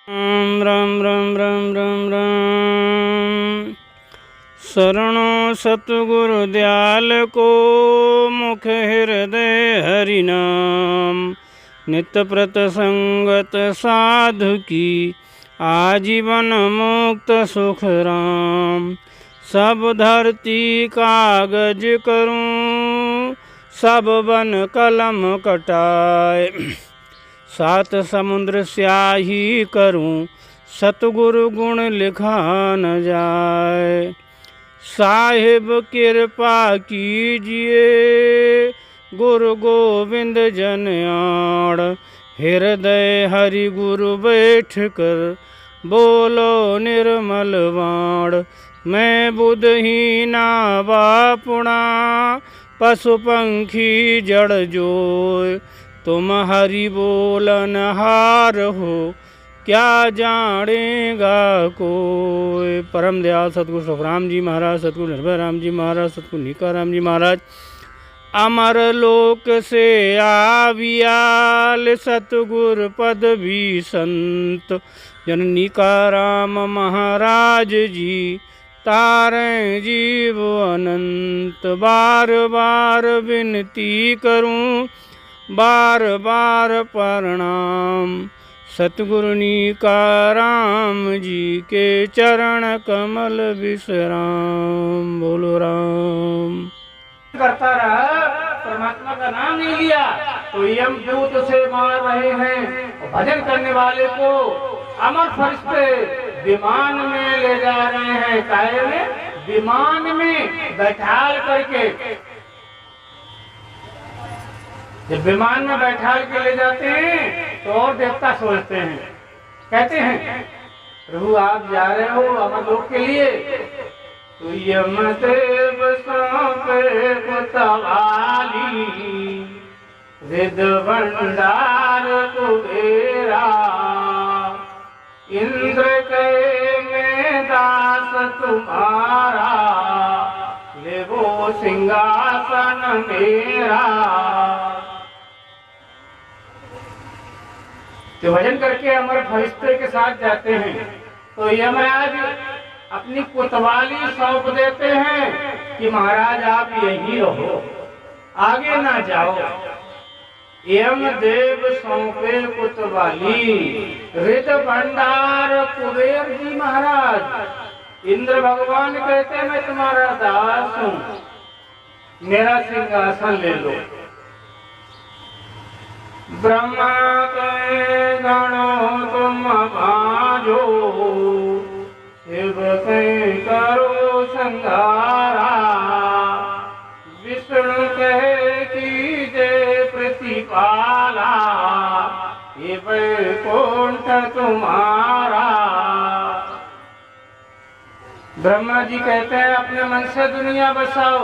राम राम राम राम राम। शरणो सतगुरु दयाल को, मुख हृदय हरि नाम। नित्य प्रतसंगत साधु की, आजीवन मुक्त सुख राम। सब धरती कागज करूं, सब बन कलम कटाए। सात समुद्र स्याही करूं, सतगुरु गुण लिखा न जाए। साहिब कृपा कीजिए, गुरु गोविंद जन आड़। हृदय हरि गुरु बैठ कर, बोलो निर्मल वाण। मैं बुद्धहीना बापुणा, पशु पंखी जड़ जोय। तुम हरि बोलन हार हो, क्या जानेगा कोई। परम दयाल सतगुरु सुखराम जी महाराज, सतगुरु निर्भय राम जी महाराज, सतगुरु निका राम जी महाराज। अमर लोक से आवियाल, सतगुरु पद भी संत। जननी का राम महाराज जी, तारे जीव अनंत। बार बार विनती करूं, बार बार प्रणाम। सतगुरु निका राम जी के चरण कमल विश्राम। बोलो राम। करता रहा, परमात्मा का नाम नहीं लिया तो यम दूत से मार रहे हैं। भजन करने वाले को अमर फरिश्ते विमान में ले जा रहे हैं। काहे में? विमान में बैठाल करके। जब विमान में बैठाल के ले जाते हैं तो और देवता सोचते हैं, कहते हैं प्रभु आप जा रहे हो अमर लोक के लिए, तो यमदेव सौंपे कुतवाली। रिद भंडार कुबेरा, इंद्र के में दास तुम्हारा। ले वो सिंहासन मेरा। तो भजन करके अमर फरिश्ते के साथ जाते हैं तो यमराज अपनी कोतवाली सौंप देते हैं कि महाराज आप यहीं रहो, आगे ना जाओ। यमदेव सौंपे कोतवाली, रिद भंडार कुबेर जी महाराज। इंद्र भगवान कहते हैं मैं तुम्हारा दास हूं, मेरा सिंहासन ले लो। ब्रह्मा के गणों तुम भांजो, शिव के करो संहारा। विष्णु कहे कीजे प्रतिपाला, ये वैकुंठ तुम्हारा। ब्रह्मा जी कहते हैं अपने मन से दुनिया बसाओ।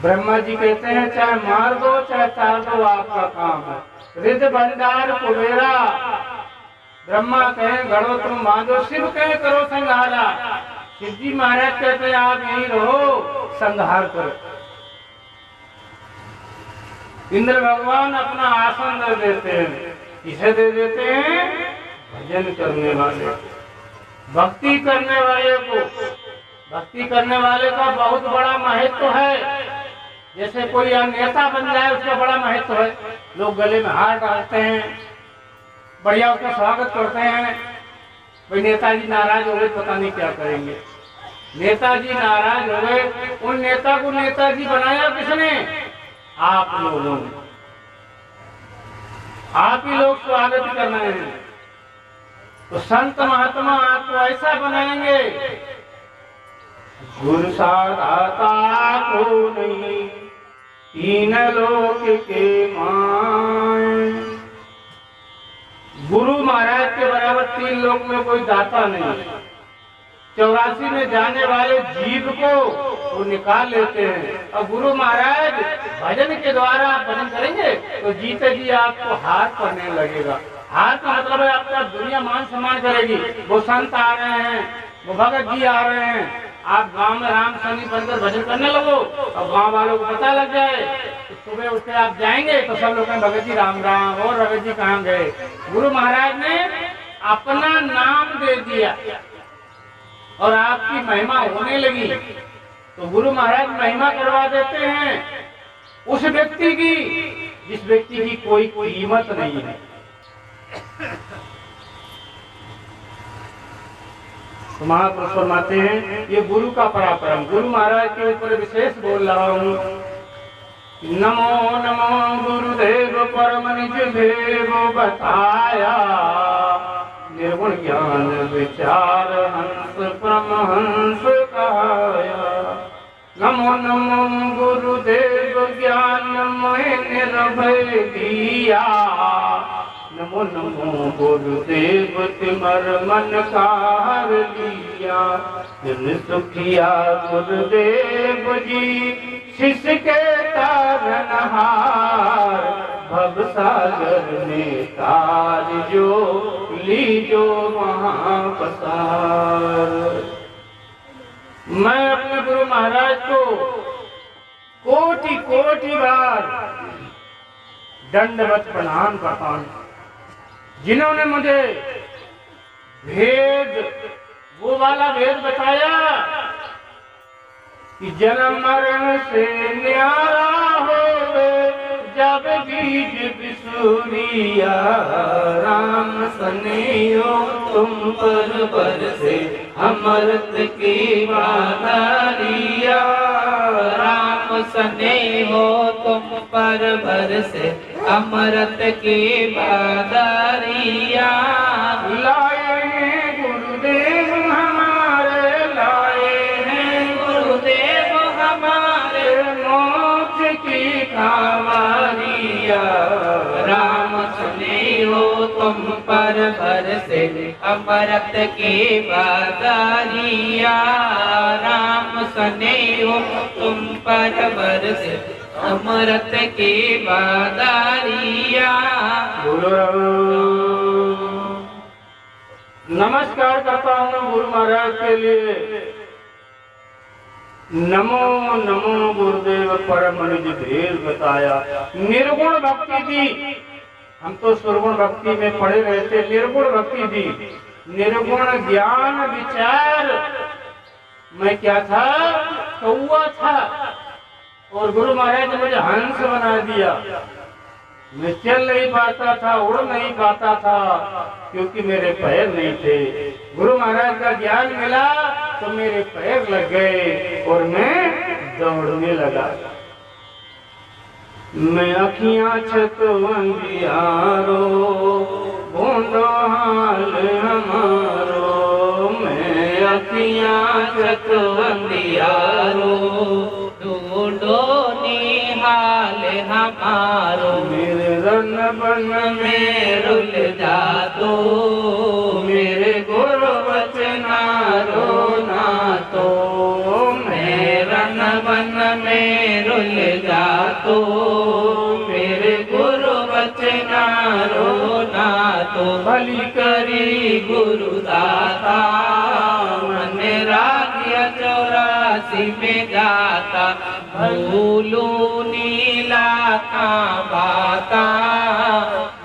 ब्रह्मा जी कहते हैं चाहे मार दो चाहे तार दो, आपका काम है। रिद भंडार कुबेरा, ब्रह्मा कहें गढ़ो तुम बांधो, शिव कहें करो संहारा। शिव जी महाराज कहते हैं आप यहीं रहो, संहार करो। इंद्र भगवान अपना आसन दे देते हैं। किसे दे देते हैं? भजन करने वाले, भक्ति करने वाले को। भक्ति करने वाले का बहुत बड़ा महत्व है। जैसे कोई नेता बन जाए उसका बड़ा महत्व है। लोग गले में हार डालते हैं, बढ़िया उसका स्वागत करते हैं। भाई नेताजी नाराज हो गए पता नहीं क्या करेंगे। नेताजी नाराज हो गए, उन नेता को नेताजी बनाया किसने? आप लोगों ने। आप ही लोग स्वागत करना है। तो संत महात्मा आपको ऐसा बनाएंगे, गुरु साधाता को नहीं, तीन लोक के माय। गुरु महाराज के बराबर तीन लोक में कोई दाता नहीं। 84 में जाने वाले जीव को वो निकाल लेते हैं। और गुरु महाराज भजन के द्वारा आप भजन करेंगे तो जीते जी आपको हार पड़ने लगेगा। हार का मतलब है आपका दुनिया मान सम्मान करेगी। वो संत आ रहे हैं, वो भगत जी आ रहे हैं, आप गांव में राम शनि बनकर भजन करने लगो और गांव वालों को पता लग जाए तो सुबह उठते आप जाएंगे तो सब लोग कहें भगत जी राम राम, और भगत जी कहाँ गए। गुरु महाराज ने अपना नाम दे दिया और आपकी महिमा होने लगी। तो गुरु महाराज महिमा करवा देते हैं उस व्यक्ति की जिस व्यक्ति की कोई कीमत नहीं है। तो महापुरुष फरमाते हैं ये गुरु का पराक्रम। गुरु महाराज के ऊपर विशेष बोल रहा हूँ। नमो नमो गुरुदेव परम निज देव बताया, निर्गुण ज्ञान विचार हंस परमहंस कहाया। नमो नमो गुरुदेव ज्ञान मोहि निर्भय दिया, नमो नमो गुरुदेव तिमर मन कार लिया। दिन सुखिया गुरुदेव जी शिष्य के तारनहार, भव सागर में तार जो लीजो वहाँ पसार। मैं अपने गुरु महाराज को कोटि कोटि बार दंडवत प्रणाम करता हूँ, जिन्होंने मुझे भेद, वो वाला भेद बताया कि जन्म मरण से न्यारा होवे जब बीज बिसुरिया। राम सनेहो तुम पर बरसे अमृत की बादरिया, राम सनेहो तुम पर बरसे अमृत की बादरिया। लाए हैं गुरुदेव हमारे, लाए हैं गुरुदेव हमारे मोक्ष की कांवरिया। राम सुनेहो तुम पर बरसे अमृत की बादरिया, राम सुनेहो तुम पर बरसे अमृत की बादरिया। नमस्कार करता हूँ गुरु महाराज के लिए। नमो नमो गुरुदेव परम निज भेद बताया। निर्गुण भक्ति दी, हम तो सुरगुण भक्ति में पड़े रहते, निर्गुण भक्ति दी। निर्गुण ज्ञान विचार, मैं क्या था, कौआ था और गुरु महाराज ने मुझे हंस बना दिया। मैं चल नहीं पाता था, उड़ नहीं पाता था, क्योंकि मेरे पैर नहीं थे। गुरु महाराज का ज्ञान मिला तो मेरे पैर लग गए और मैं दौड़ने लगा। मैं अखियां छतवंदियारो, बूंदो हाल हमारो। मैं अखियां छतवंदियारो, ढूंढो निहाल हमारो। मेरे रन बन में रुल जा तो, मेरे गुरु वचनारो ना तो। मैं रन बन में रुल जा तो, मेरे गुरु वचनारो ना तो। भली करी गुरु दाता, मन राज्य 84 में जाता। भूलू नीला का बाता,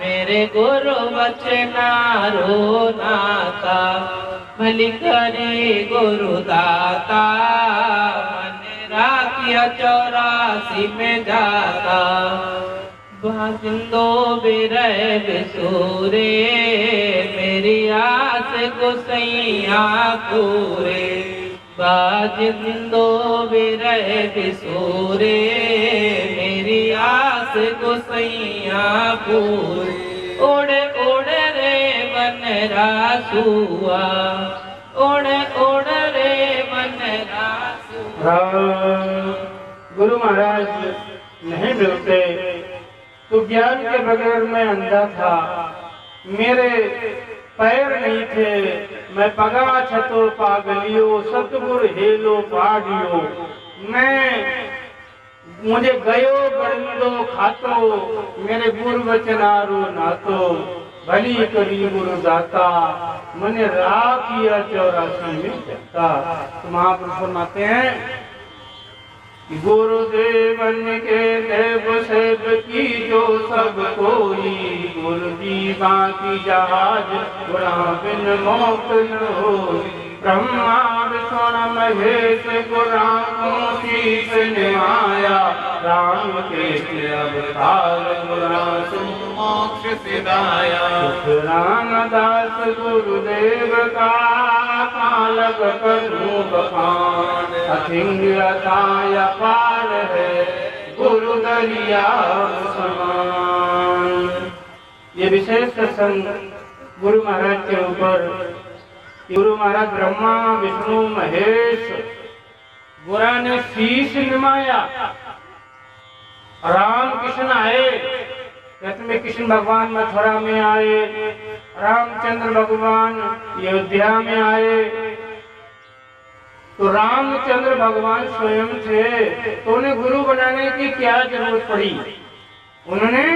मेरे गुरु वचनारो नाता। भली करे गुरु दाता, मन राज्य 84 में जाता। बाजिंदो बिरह बिसूरे, मेरी आस गुसैया पूरे। बाजिंदो बिरह बिसूरे, मेरी आस गुसैया पूरे। उड़ उड़ रे बनरा सुआ, उड़ उड़ रे बनरा सुआ। गुरु महाराज नहीं मिलते तो ज्ञान के बगैर मैं अंधा था। मेरे पैर नहीं थे, मैं पगा छतो पागलियो, सतगुर हेलो पाडियो। मुझे गयो गरिंदो खातो, मेरे गुरु वचनारो नातो। भली करी गुरु दाता, मने राखिया 84 में जाता। तो महापुरुष फरमाते हैं गुरुदेवन के देव सेव की जो सब कोई, गुरु जीवा की जहाज गुरा बिन मोक्ष न होई। ब्रह्मा विष्णु महेश गुरा को शीश निभाया, राम के अवतार गुरा मोक्ष सिधाया। रामदास गुरुदेव का कालक करूं बखान, अथिंग अथाय पार है गुरु दरिया समान। ये विशेष प्रसंग गुरु महाराज के ऊपर, गुरु महाराज ब्रह्मा विष्णु महेश गुरा ने शीश निमाया। राम कृष्ण आए, कहते में कृष्ण भगवान मथुरा में आए, रामचंद्र भगवान अयोध्या में आए। तो रामचंद्र भगवान स्वयं थे, तो उन्हें गुरु बनाने की क्या जरूरत पड़ी? उन्होंने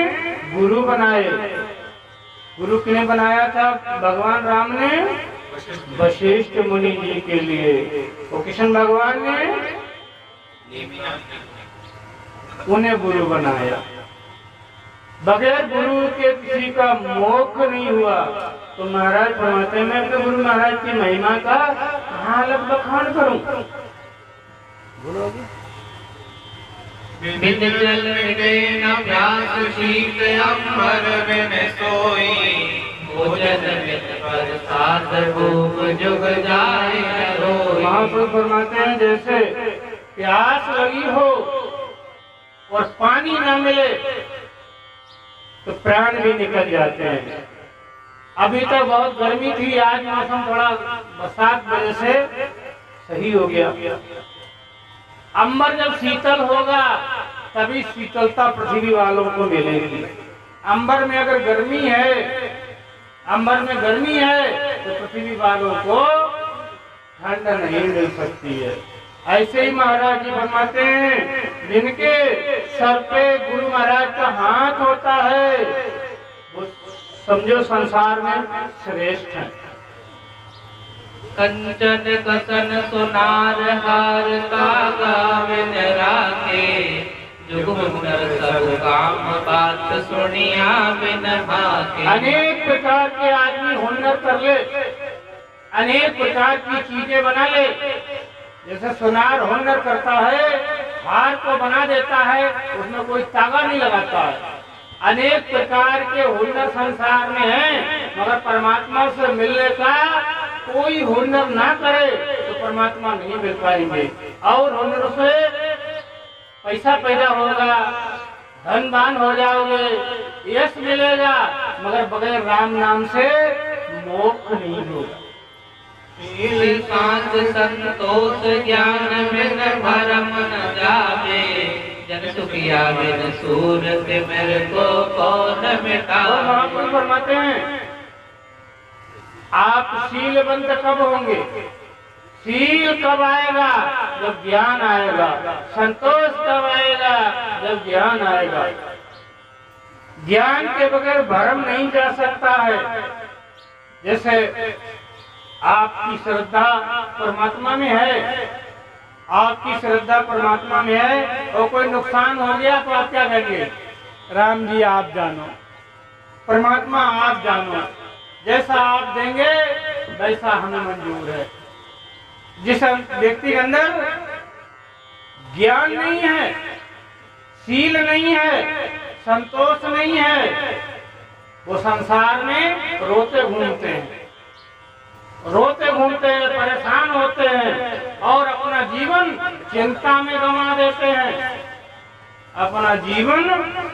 गुरु बनाए। गुरु किन्हें बनाया था? भगवान राम ने वशिष्ठ मुनि जी के लिए, तो कृष्ण भगवान ने उन्हें गुरु बनाया। बगैर गुरु के किसी का मोक्ष नहीं हुआ। तो महाराज फरमाते हैं, मैं अपने गुरु महाराज की महिमा का कहाँ अलग बखान करूं? बिन जल गए न प्यास शीत अम्बर बिन सोई, भोजन मित प्रसाद भूप जुग जाए न रोई। महापुरुष फरमाते हैं, जैसे प्यास लगी हो और पानी न मिले तो प्राण भी निकल जाते हैं। अभी तो बहुत गर्मी थी, आज मौसम थोड़ा बरसात वजह से सही हो गया। अंबर जब शीतल होगा तभी शीतलता पृथ्वी वालों को मिलेगी। अंबर में अगर गर्मी है, अंबर में गर्मी है तो पृथ्वी वालों को ठंड नहीं मिल सकती है। ऐसे ही महाराज जी फरमाते हैं, जिनके सर पे गुरु महाराज का हाथ होता है वो समझो संसार में श्रेष्ठ है। कंचन कसन सुनार हार कागा बिन राखे, जुग हुनर सब काम बात सुनिया बिन भाके। अनेक प्रकार के आदमी हुनर कर ले, अनेक प्रकार की चीजें बना ले। जैसे सुनार हुनर करता है, हार को बना देता है, उसमें कोई तागा नहीं लगाता है। अनेक प्रकार के हुनर संसार में हैं, मगर परमात्मा से मिलने का कोई हुनर ना करे तो परमात्मा नहीं मिल पाएंगे। और हुनर से पैसा पैदा होगा, धनवान हो जाओगे, यश मिलेगा, मगर बगैर राम नाम से मोक्ष नहीं होगा। शील शांत संतोष ज्ञान बिन भरम न जावे, जन सुखिया बिन सूरत मेरे को कौन मिटावे। महापुरुष फरमाते हैं, आप शीलवंत कब होंगे? शील कब आएगा? जब ज्ञान आएगा। संतोष कब आएगा? जब ज्ञान आएगा। ज्ञान के बगैर भरम नहीं जा सकता है। जैसे आपकी श्रद्धा परमात्मा में है, आपकी श्रद्धा परमात्मा में है और कोई नुकसान हो गया तो आप क्या कहेंगे? राम जी आप जानो, परमात्मा आप जानो, जैसा आप देंगे वैसा हमें मंजूर है। जिस व्यक्ति के अंदर ज्ञान नहीं है, शील नहीं है, संतोष नहीं है, वो संसार में रोते घूमते हैं, रोते घूमते हैं, परेशान होते हैं और अपना जीवन चिंता में गंवा देते हैं, अपना जीवन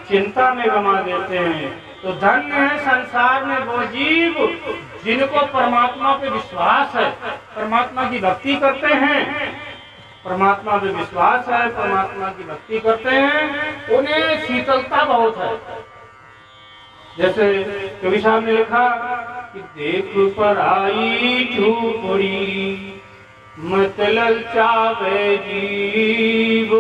चिंता में गंवा देते हैं। तो धन्य है संसार में वो जीव जिनको परमात्मा पे विश्वास है, परमात्मा की भक्ति करते हैं, परमात्मा पे विश्वास है, परमात्मा की भक्ति करते हैं, उन्हें शीतलता बहुत है। जैसे कवि साहब ने लिखा कि देख पर आई झूपड़ी मत ललचावे जीव,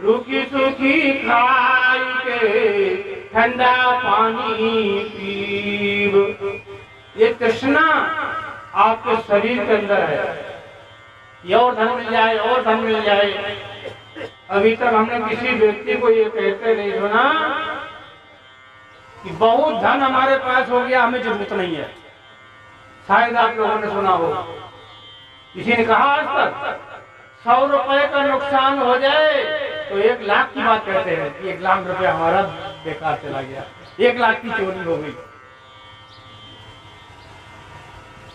रुकी सुखी खाई के ठंडा पानी पीव। ये तृष्णा आपके शरीर के अंदर है, ये और धन मिल जाए, और धन मिल जाए, अभी तक हमने किसी व्यक्ति को ये कहते नहीं सुना कि बहुत धन हमारे पास हो गया, हमें जरूरत नहीं है। शायद आप लोगों ने सुना हो, किसी ने कहा आज तक 100 रुपए का नुकसान हो जाए तो 1 लाख की बात कहते हैं कि 1 लाख रुपया हमारा बेकार चला गया, 1 लाख की चोरी हो गई।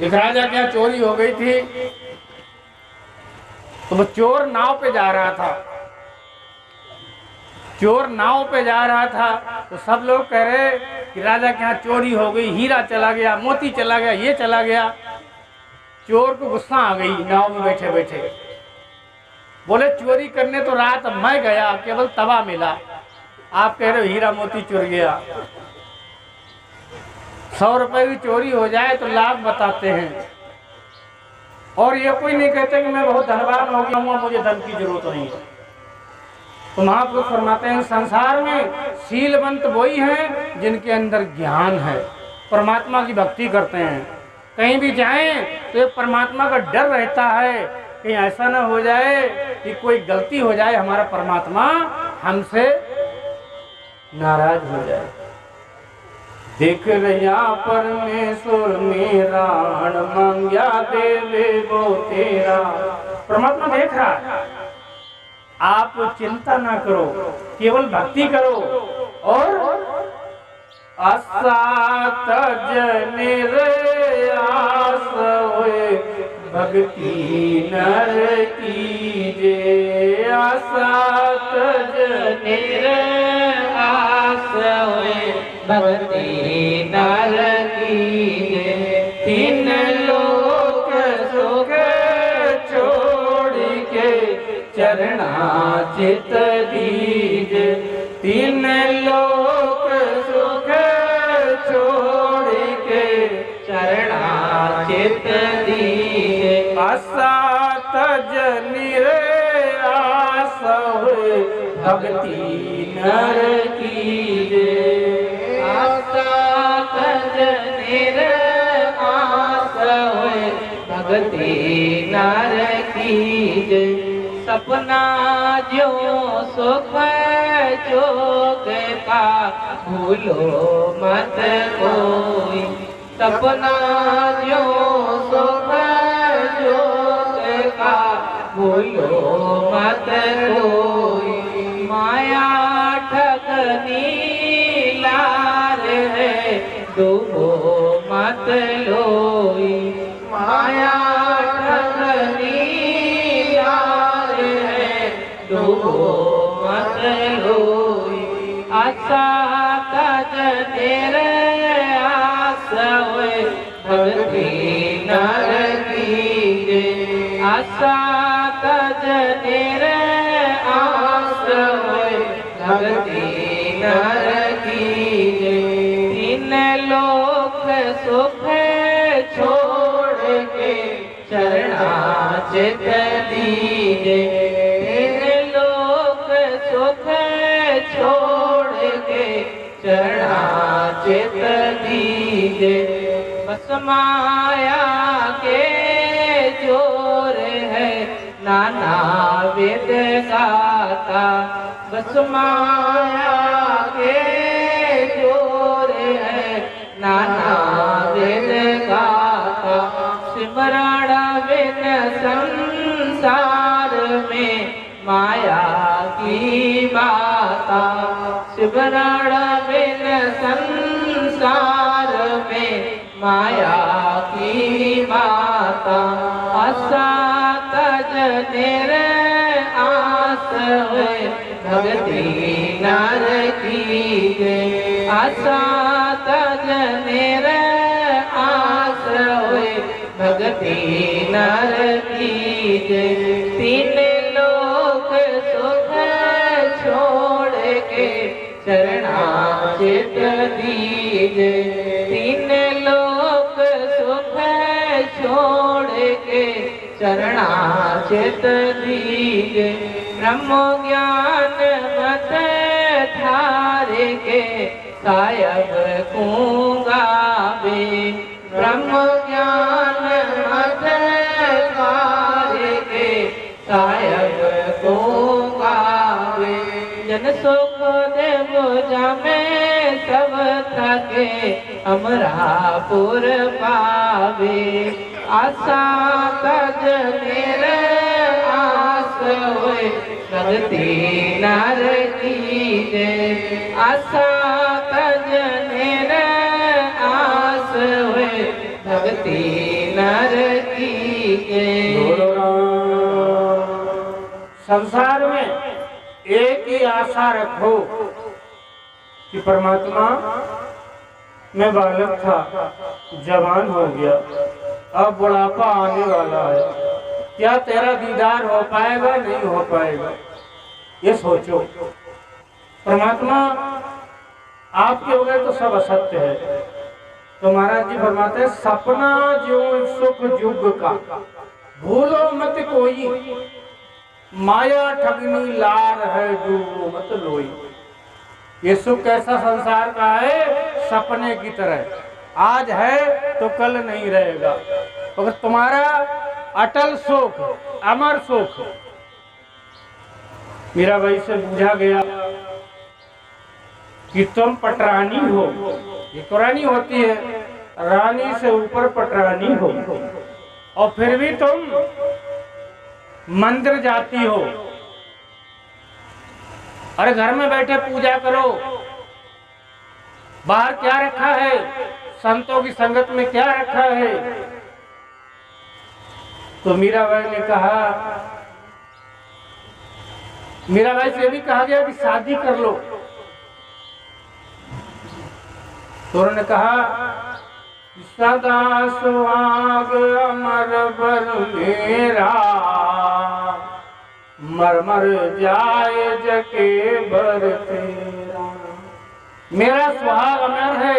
एक राजा के यहाँ चोरी हो गई थी, तो वो चोर नाव पे जा रहा था। चोर नाव पे जा रहा था तो सब लोग कह रहे कि राजा के यहाँ चोरी हो गई, हीरा चला गया, मोती चला गया, ये चला गया। चोर को गुस्सा आ गई, नाव में बैठे बैठे बोले चोरी करने तो रात मैं गया, केवल तवा मिला, आप कह रहे हो हीरा मोती चुर गया। 100 रुपए की चोरी हो जाए तो लाख बताते हैं, और ये कोई नहीं कहते कि मैं बहुत धनवान हो गया हूँ, मुझे धन की जरूरत नहीं है। तो महापुरुष फरमाते हैं संसार में शीलवंत वही हैं जिनके अंदर ज्ञान है, परमात्मा की भक्ति करते हैं। कहीं भी जाएं तो एक परमात्मा का डर रहता है, कहीं ऐसा ना हो जाए कि कोई गलती हो जाए, हमारा परमात्मा हमसे नाराज हो जाए। देख रहा परमेश्वर मेरा, मांग्या देवे वो तेरा। परमात्मा देख रहा है, आप चिंता ना करो, केवल भक्ति करो। और असात जनिर आस होए भक्ति नर कीजे, असात जनिर आस होए भक्ति नर कीजे। 3 लोक सुख छोड़ के चरणा चित दीजे, 3 लोक सुख छोड़ के चरणा चित दीजे। असात जनिर आस होए भक्ति नर कीजे, असात जनिर आस होए भक्ति नर कीजे। सपना जो सुख जोग का भूलो मत कोई, सपना जो सुख जोग का भूलो मत कोई। माया ठगनी लाल है डूबो मत लोई, माया ठगनी डूबो मत लोई। असात जनिर आस होए भक्ति नर कीजे, असात जनिर आस होए भक्ति नर कीजे। 3 लोक सुख छोड़ के चरणा चित दीजे, सुख छोड़ के चरणा चित दीजे। बस माया के जोर है नाना वेद गाता, बस माया के जोर है नाना वेद गाता। सिमरण बिन संसार में माया की बाता, सिमरण बिन संसार में माया की बाता। असात जनिर आस होए भक्ति नर कीजे, असात जनिर आस होए भक्ति नर कीजे। 3 लोक सुख छोड़ के चरणा चित दीजे, 3 लोक सुख छोड़ के चरणा चित दीजे। ब्रह्म ज्ञान मत धार के सायब गावे, ब्रह्म ज्ञान मत धार के सायब को गावे। जमे सब थके अमरापुर पावे आशा तज मेर आस होए भगति नर कीजे आशा तज मेर आस होए भगति नर कीजे। संसार में एक ही आशा रखो कि परमात्मा, मैं बालक था, जवान हो गया, अब बुढ़ापा आने वाला है, क्या तेरा दीदार हो पाएगा, नहीं हो पाएगा, ये सोचो। परमात्मा आपके बगैर तो सब असत्य है। तो महाराज जी फरमाते हैं, सपना जो सुख युग का भूलो मत कोई, माया ठगनी लार है डूबो मत लोई। ये सुख ऐसा संसार का है सपने की तरह, आज है तो कल नहीं रहेगा। अगर तुम्हारा अटल सुख, अमर सुख, मीराबाई से पूछा गया कि तुम पटरानी हो, ये तो रानी होती है, रानी से ऊपर पटरानी हो, और फिर भी तुम मंदिर जाती हो। अरे घर में बैठे पूजा करो, बाहर क्या रखा है, संतों की संगत में क्या रखा है। तो मीराबाई ने कहा, मीराबाई से भी कहा गया कि शादी कर लो। तो उन्होंने कहा, सदा सुहाग अमर बर मेरा, मर मर जाए जके बर तेरा। मेरा सुहाग अमर है,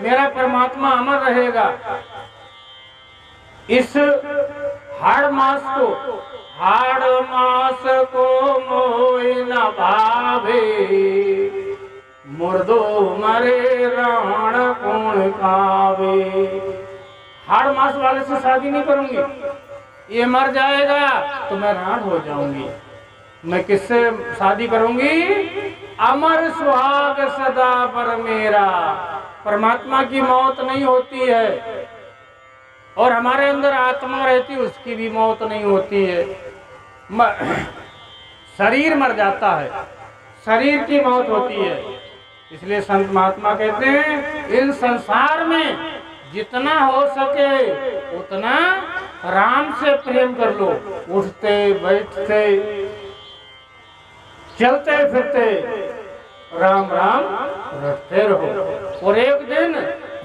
मेरा परमात्मा अमर रहेगा। इस हाड़ मास को मोहि न भावे, मुर्दो मरे राण कौन खावे। हाड़ मास वाले से शादी नहीं करूंगी, ये मर जाएगा तो मैं राण हो जाऊंगी। मैं किससे शादी करूंगी? अमर सुहाग सदा पर मेरा। परमात्मा की मौत नहीं होती है, और हमारे अंदर आत्मा रहती है, उसकी भी मौत नहीं होती है। शरीर मर जाता है, शरीर की मौत होती है। इसलिए संत महात्मा कहते हैं, इन संसार में जितना हो सके उतना राम से प्रेम कर लो। उठते बैठते चलते फिरते राम राम रटते रहो, और एक दिन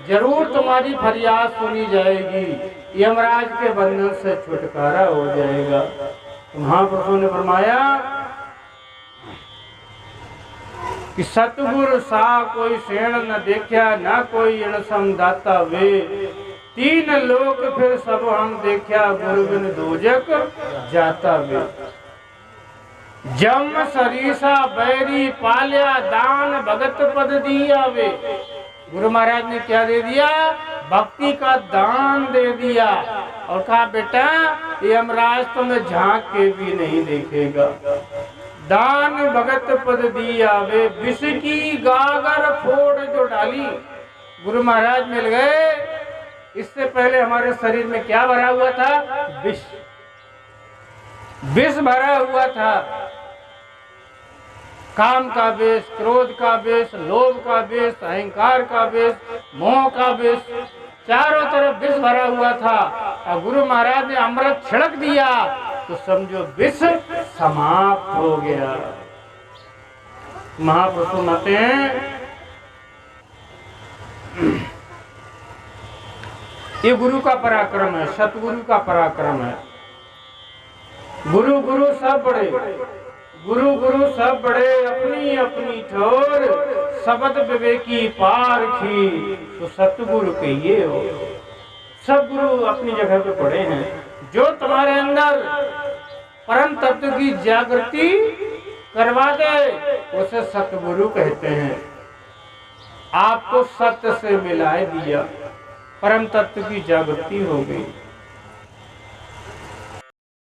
जरूर तुम्हारी फरियाद सुनी जाएगी, यमराज के बंधन से छुटकारा हो जाएगा। महापुरुषों ने फरमाया कि सतगुरु सा कोई सेण न देखा, ना कोई अण समदाता वे। तीन लोक फिर सब हम देखा, गुरु बिन दोजक जाता वे। जम सरीसा बैरी पाल्या, दान भगत पद दिया वे। गुरु महाराज ने क्या दे दिया? भक्ति का दान दे दिया, और कहा बेटा यमराज तुम्हें झांक के भी नहीं देखेगा। दान भगत पद दिया वे, विष की गागर फोड़ जो डाली। गुरु महाराज मिल गए। इससे पहले हमारे शरीर में क्या भरा हुआ था? विष, विष भरा हुआ था। काम का विष, क्रोध का विष, लोभ का विष, अहंकार का विष, मोह का विष, चारों तरफ विष भरा हुआ था। और गुरु महाराज ने अमृत छिड़क दिया तो समझो विष समाप्त हो गया। महापुरुष कहते हैं ये गुरु का पराक्रम है, सतगुरु का पराक्रम है। गुरु गुरु सब बड़े, गुरु गुरु सब बड़े, अपनी अपनी ठोर, शब्द विवेकी पारखी, तो सतगुरु कहिए हो। सब गुरु अपनी जगह पे पड़े हैं। जो तुम्हारे अंदर परम तत्व की जागृति करवा दे उसे सतगुरु कहते हैं। आपको सत्य से मिलाए दिया, परम तत्व की जागृति हो गई।